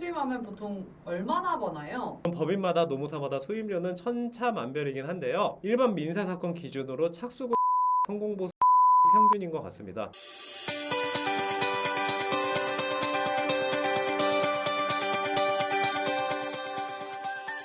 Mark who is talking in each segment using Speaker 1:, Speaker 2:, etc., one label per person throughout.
Speaker 1: 수임하면 보통 얼마나 버나요?
Speaker 2: 법인마다 노무사마다 수임료는 천차만별이긴 한데요. 일반 민사사건 기준으로 착수금 성공보수 평균인 것 같습니다.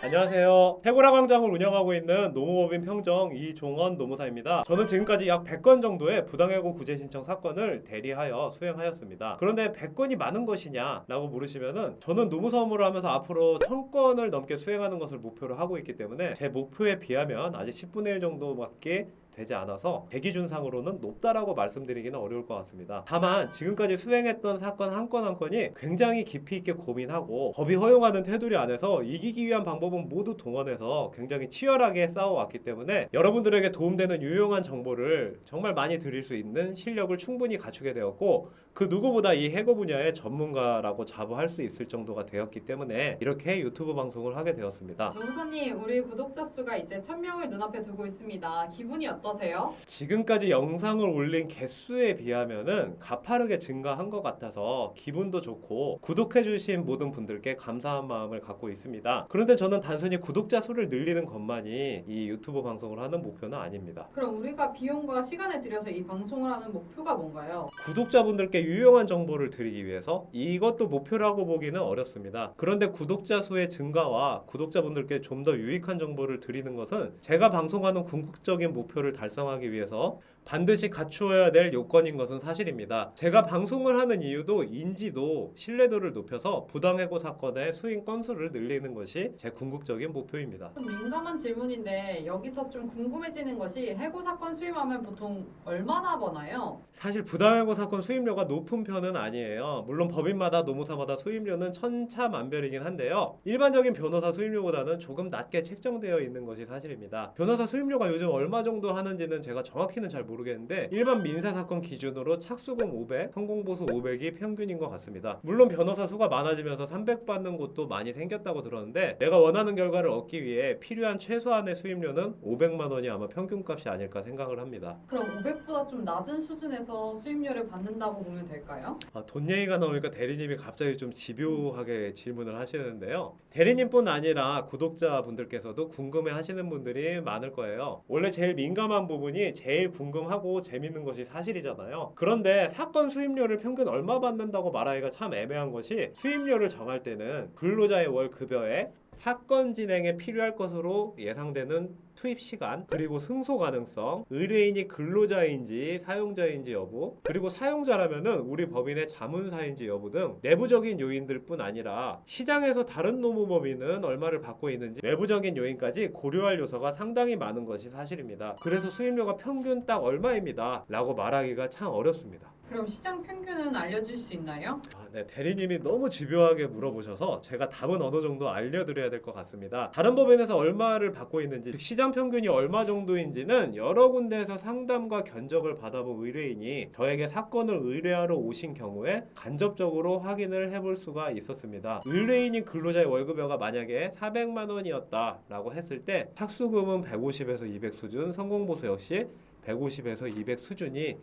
Speaker 2: 안녕하세요. 해고라 광장을 운영하고 있는 노무법인 평정 이종원 노무사입니다. 저는 지금까지 약 100건 정도의 부당해고 구제 신청 사건을 대리하여 수행하였습니다. 그런데 100건이 많은 것이냐 라고 물으시면은 저는 노무사 업무를 하면서 앞으로 1000건을 넘게 수행하는 것을 목표로 하고 있기 때문에 제 목표에 비하면 아직 10분의 1 정도밖에 되지 않아서 대기준상으로는 높다라고 말씀드리기는 어려울 것 같습니다. 다만 지금까지 수행했던 사건 한 건 한 건이 굉장히 깊이 있게 고민하고 법이 허용하는 테두리 안에서 이기기 위한 방법은 모두 동원해서 굉장히 치열하게 싸워왔기 때문에 여러분들에게 도움되는 유용한 정보를 정말 많이 드릴 수 있는 실력을 충분히 갖추게 되었고, 그 누구보다 이 해고 분야의 전문가라고 자부할 수 있을 정도가 되었기 때문에 이렇게 유튜브 방송을 하게 되었습니다.
Speaker 1: 노무사님, 우리 구독자 수가 이제 1000명을 눈앞에 두고 있습니다. 기분이 어떠세요?
Speaker 2: 지금까지 영상을 올린 개수에 비하면은 가파르게 증가한 것 같아서 기분도 좋고 구독해주신 모든 분들께 감사한 마음을 갖고 있습니다. 그런데 저는 단순히 구독자 수를 늘리는 것만이 이 유튜브 방송을 하는 목표는 아닙니다.
Speaker 1: 그럼 우리가 비용과 시간을 들여서 이 방송을 하는 목표가 뭔가요?
Speaker 2: 구독자분들께 유용한 정보를 드리기 위해서 이것도 목표라고 보기는 어렵습니다. 그런데 구독자 수의 증가와 구독자분들께 좀 더 유익한 정보를 드리는 것은 제가 방송하는 궁극적인 목표를 달성하기 위해서 반드시 갖추어야 될 요건인 것은 사실입니다. 제가 방송을 하는 이유도 인지도, 신뢰도를 높여서 부당해고 사건의 수임 건수를 늘리는 것이 제 궁극적인 목표입니다.
Speaker 1: 좀 민감한 질문인데 여기서 좀 궁금해지는 것이 해고 사건 수임하면 보통 얼마나 버나요?
Speaker 2: 사실 부당해고 사건 수임료가 높은 편은 아니에요. 물론 법인마다 노무사마다 수임료는 천차만별이긴 한데요. 일반적인 변호사 수임료보다는 조금 낮게 책정되어 있는 것이 사실입니다. 변호사 수임료가 요즘 얼마 정도 하는지는 제가 정확히는 잘 모르겠는데 일반 민사사건 기준으로 착수금 500, 성공보수 500이 평균인 것 같습니다. 물론 변호사 수가 많아지면서 300 받는 곳도 많이 생겼다고 들었는데 내가 원하는 결과를 얻기 위해 필요한 최소한의 수임료는 500만 원이 아마 평균값이 아닐까 생각을 합니다.
Speaker 1: 그럼 500보다 좀 낮은 수준에서 수임료를 받는다고 보면 될까요?
Speaker 2: 돈 얘기가 나오니까 대리님이 갑자기 좀 집요하게 질문을 하시는데요. 대리님뿐 아니라 구독자분들께서도 궁금해 하시는 분들이 많을 거예요. 원래 제일 민감한 부분이 제일 궁금하고 재밌는 것이 사실이잖아요. 그런데 사건 수임료를 평균 얼마 받는다고 말하기가 참 애매한 것이, 수임료를 정할 때는 근로자의 월 급여에 사건 진행에 필요할 것으로 예상되는 투입 시간, 그리고 승소 가능성, 의뢰인이 근로자인지 사용자인지 여부, 그리고 사용자라면은 우리 법인의 자문사인지 여부 등 내부적인 요인들 뿐 아니라 시장에서 다른 노무법인은 얼마를 받고 있는지 외부적인 요인까지 고려할 요소가 상당히 많은 것이 사실입니다. 그래서 수임료가 평균 딱 얼마입니다 라고 말하기가 참 어렵습니다.
Speaker 1: 그럼 시장 평균은 알려줄 수 있나요?
Speaker 2: 네, 대리님이 너무 집요하게 물어보셔서 제가 답은 어느 정도 알려드려야 될 것 같습니다. 다른 법인에서 얼마를 받고 있는지, 즉 시장 평균이 얼마 정도인지는 여러 군데에서 상담과 견적을 받아본 의뢰인이 저에게 사건을 의뢰하러 오신 경우에 간접적으로 확인을 해볼 수가 있었습니다. 의뢰인이 근로자의 월급여가 만약에 400만 원이었다라고 했을 때 착수금은 150에서 200 수준, 성공보수 역시 150에서 200 수준이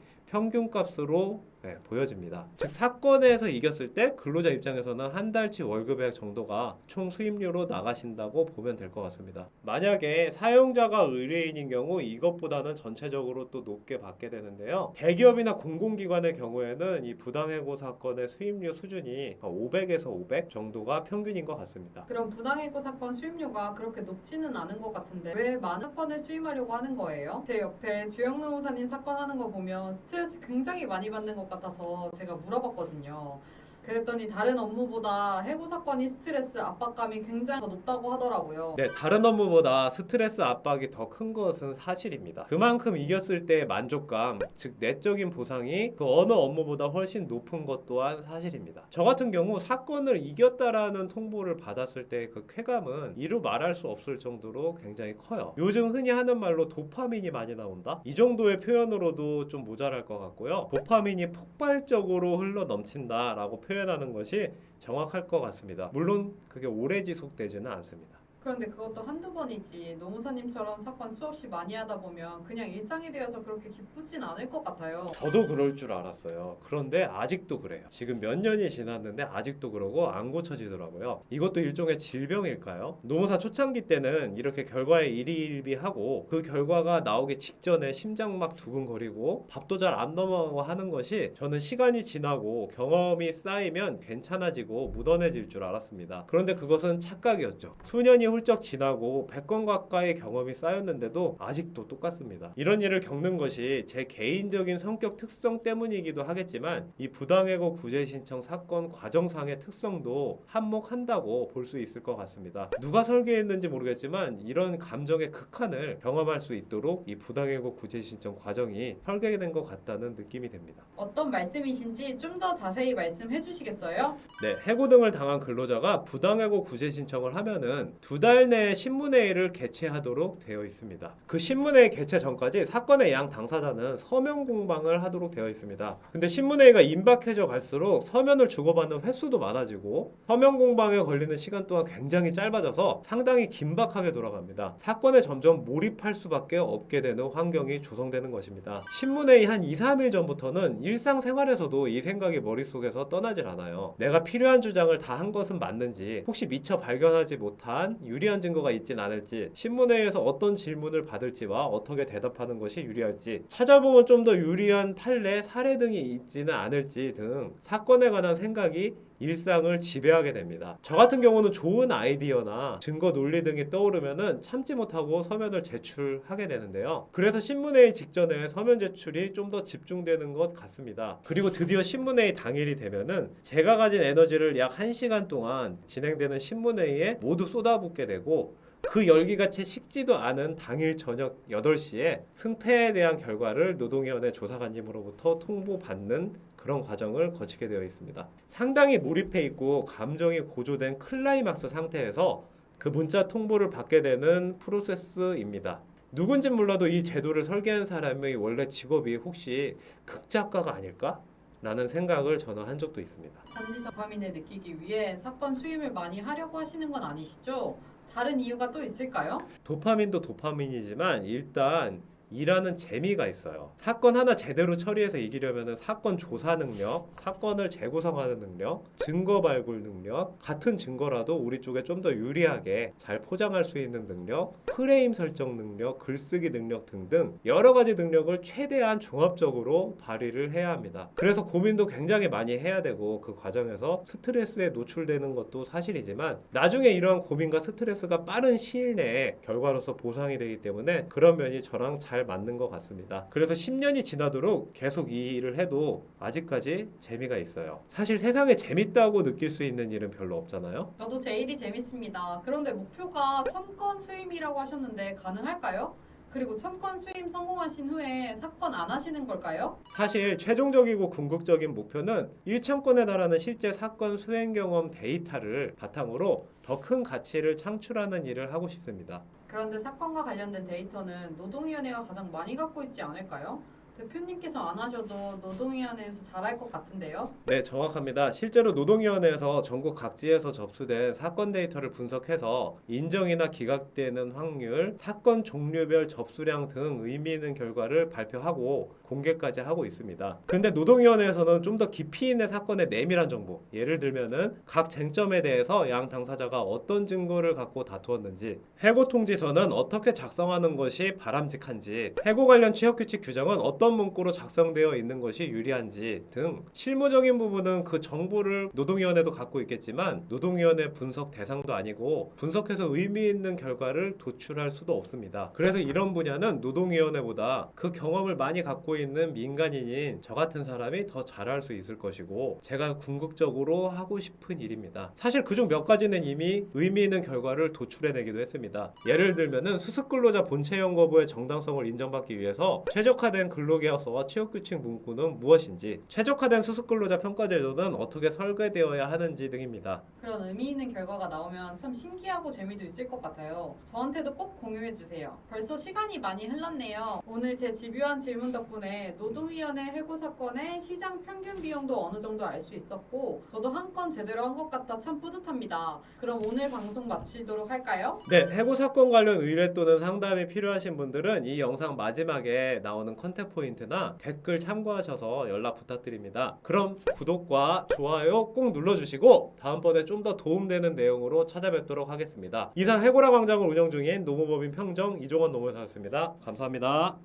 Speaker 2: 평균값으로 보여집니다. 즉 사건에서 이겼을 때 근로자 입장에서는 한 달치 월급액 정도가 총 수임료로 나가신다고 보면 될 것 같습니다. 만약에 사용자가 의뢰인인 경우 이것보다는 전체적으로 또 높게 받게 되는데요. 대기업이나 공공기관의 경우에는 이 부당해고 사건의 수임료 수준이 500에서 500 정도가 평균인 것 같습니다.
Speaker 1: 그럼 부당해고 사건 수임료가 그렇게 높지는 않은 것 같은데 왜 많은 사건을 수임하려고 하는 거예요? 제 옆에 주영 노무사님 사건 하는 거 보면 스트레스 굉장히 많이 받는 것 같아서 제가 물어봤거든요. 그랬더니 다른 업무보다 해고 사건이 스트레스, 압박감이 굉장히 더 높다고 하더라고요.
Speaker 2: 네, 다른 업무보다 스트레스 압박이 더 큰 것은 사실입니다. 그만큼 이겼을 때의 만족감, 즉 내적인 보상이 그 어느 업무보다 훨씬 높은 것 또한 사실입니다. 저 같은 경우 사건을 이겼다라는 통보를 받았을 때 그 쾌감은 이루 말할 수 없을 정도로 굉장히 커요. 요즘 흔히 하는 말로 도파민이 많이 나온다? 이 정도의 표현으로도 좀 모자랄 것 같고요. 도파민이 폭발적으로 흘러 넘친다라고 표현하는 것이 정확할 것 같습니다. 물론 그게 오래 지속되지는 않습니다.
Speaker 1: 그런데 그것도 한두 번이지 노무사님처럼 사건 수없이 많이 하다 보면 그냥 일상이 되어서 그렇게 기쁘진 않을 것 같아요.
Speaker 2: 저도 그럴 줄 알았어요. 그런데 아직도 그래요. 지금 몇 년이 지났는데 아직도 그러고 안 고쳐지더라고요. 이것도 일종의 질병일까요? 노무사 초창기 때는 이렇게 결과에 일희일비하고 그 결과가 나오기 직전에 심장 막 두근거리고 밥도 잘 안 넘어가고 하는 것이 저는 시간이 지나고 경험이 쌓이면 괜찮아지고 묻어내질 줄 알았습니다. 그런데 그것은 착각이었죠. 수년이 훌쩍 지나고 100건 가까이 경험이 쌓였는데도 아직도 똑같습니다. 이런 일을 겪는 것이 제 개인적인 성격 특성 때문이기도 하겠지만 이 부당해고 구제 신청 사건 과정상의 특성도 한몫한다고 볼 수 있을 것 같습니다. 누가 설계했는지 모르겠지만 이런 감정의 극한을 경험할 수 있도록 이 부당해고 구제 신청 과정이 설계된 것 같다는 느낌이 됩니다.
Speaker 1: 어떤 말씀이신지 좀 더 자세히 말씀해 주시겠어요?
Speaker 2: 네, 해고 등을 당한 근로자가 부당해고 구제 신청을 하면은 2달 내에 신문회의를 개최하도록 되어 있습니다. 그 신문회의 개최 전까지 사건의 양 당사자는 서면 공방을 하도록 되어 있습니다. 근데 신문회의가 임박해져 갈수록 서면을 주고받는 횟수도 많아지고 서면 공방에 걸리는 시간 또한 굉장히 짧아져서 상당히 긴박하게 돌아갑니다. 사건에 점점 몰입할 수밖에 없게 되는 환경이 조성되는 것입니다. 신문회의 한 2, 3일 전부터는 일상생활에서도 이 생각이 머릿속에서 떠나질 않아요. 내가 필요한 주장을 다 한 것은 맞는지, 혹시 미처 발견하지 못한 유리한 증거가 있진 않을지, 신문회에서 어떤 질문을 받을지와 어떻게 대답하는 것이 유리할지, 찾아보면 좀 더 유리한 판례, 사례 등이 있지는 않을지 등 사건에 관한 생각이 일상을 지배하게 됩니다. 저 같은 경우는 좋은 아이디어나 증거 논리 등이 떠오르면은 참지 못하고 서면을 제출하게 되는데요. 그래서 신문회의 직전에 서면 제출이 좀 더 집중되는 것 같습니다. 그리고 드디어 신문회의 당일이 되면은 제가 가진 에너지를 약 1시간 동안 진행되는 신문회의에 모두 쏟아붓게 되고, 그 열기가 채 식지도 않은 당일 저녁 8시에 승패에 대한 결과를 노동위원회 조사관님으로부터 통보받는 그런 과정을 거치게 되어 있습니다. 상당히 몰입해 있고 감정이 고조된 클라이막스 상태에서 그 문자 통보를 받게 되는 프로세스입니다. 누군진 몰라도 이 제도를 설계한 사람의 원래 직업이 혹시 극작가가 아닐까? 라는 생각을 저는 한 적도 있습니다.
Speaker 1: 단지 도파민을 느끼기 위해 사건 수임을 많이 하려고 하시는 건 아니시죠? 다른 이유가 또 있을까요?
Speaker 2: 도파민도 도파민이지만 일단 일하는 재미가 있어요. 사건 하나 제대로 처리해서 이기려면 사건 조사 능력, 사건을 재구성하는 능력, 증거 발굴 능력, 같은 증거라도 우리 쪽에 좀 더 유리하게 잘 포장할 수 있는 능력, 프레임 설정 능력, 글쓰기 능력 등등 여러 가지 능력을 최대한 종합적으로 발휘를 해야 합니다. 그래서 고민도 굉장히 많이 해야 되고 그 과정에서 스트레스에 노출되는 것도 사실이지만 나중에 이러한 고민과 스트레스가 빠른 시일 내에 결과로서 보상이 되기 때문에 그런 면이 저랑 잘 맞는 것 같습니다. 그래서 10년이 지나도록 계속 이 일을 해도 아직까지 재미가 있어요. 사실 세상에 재밌다고 느낄 수 있는 일은 별로 없잖아요.
Speaker 1: 저도 제 일이 재밌습니다. 그런데 목표가 1000건 수임이라고 하셨는데 가능할까요? 그리고 1000건 수임 성공하신 후에 사건 안 하시는 걸까요?
Speaker 2: 사실 최종적이고 궁극적인 목표는 1000건에 달하는 실제 사건 수행 경험 데이터를 바탕으로 더 큰 가치를 창출하는 일을 하고 싶습니다.
Speaker 1: 그런데 사건과 관련된 데이터는 노동위원회가 가장 많이 갖고 있지 않을까요? 대표님께서 안 하셔도 노동위원회에서 잘할 것 같은데요?
Speaker 2: 네, 정확합니다. 실제로 노동위원회에서 전국 각지에서 접수된 사건 데이터를 분석해서 인정이나 기각되는 확률, 사건 종류별 접수량 등 의미 있는 결과를 발표하고 공개까지 하고 있습니다. 근데 노동위원회에서는 좀 더 깊이 있는 사건의 내밀한 정보, 예를 들면은 각 쟁점에 대해서 양 당사자가 어떤 증거를 갖고 다투었는지, 해고 통지서는 어떻게 작성하는 것이 바람직한지, 해고 관련 취업규칙 규정은 어떤 문구로 작성되어 있는 것이 유리한지 등 실무적인 부분은 그 정보를 노동위원회도 갖고 있겠지만 노동위원회 분석 대상도 아니고 분석해서 의미 있는 결과를 도출할 수도 없습니다. 그래서 이런 분야는 노동위원회보다 그 경험을 많이 갖고 있는 민간인인 저 같은 사람이 더 잘할 수 있을 것이고 제가 궁극적으로 하고 싶은 일입니다. 사실 그중 몇 가지는 이미 의미 있는 결과를 도출해내기도 했습니다. 예를 들면은 수습근로자 본채용 거부의 정당성을 인정받기 위해서 최적화된 근로 근로계약서와 취업규칙 문구는 무엇인지, 최적화된 수습근로자 평가제도는 어떻게 설계되어야 하는지 등입니다.
Speaker 1: 그런 의미 있는 결과가 나오면 참 신기하고 재미도 있을 것 같아요. 저한테도 꼭 공유해주세요. 벌써 시간이 많이 흘렀네요. 오늘 제 집요한 질문 덕분에 노동위원회 해고 사건의 시장 평균 비용도 어느 정도 알 수 있었고 저도 한 건 제대로 한 것 같아 참 뿌듯합니다. 그럼 오늘 방송 마치도록 할까요?
Speaker 2: 네, 해고 사건 관련 의뢰 또는 상담이 필요하신 분들은 이 영상 마지막에 나오는 컨택 포인트나 댓글 참고하셔서 연락 부탁드립니다. 그럼 구독과 좋아요 꼭 눌러주시고 다음번에 좀 더 도움되는 내용으로 찾아뵙도록 하겠습니다. 이상 해고라 광장을 운영 중인 노무법인 평정 이종원 노무사였습니다. 감사합니다.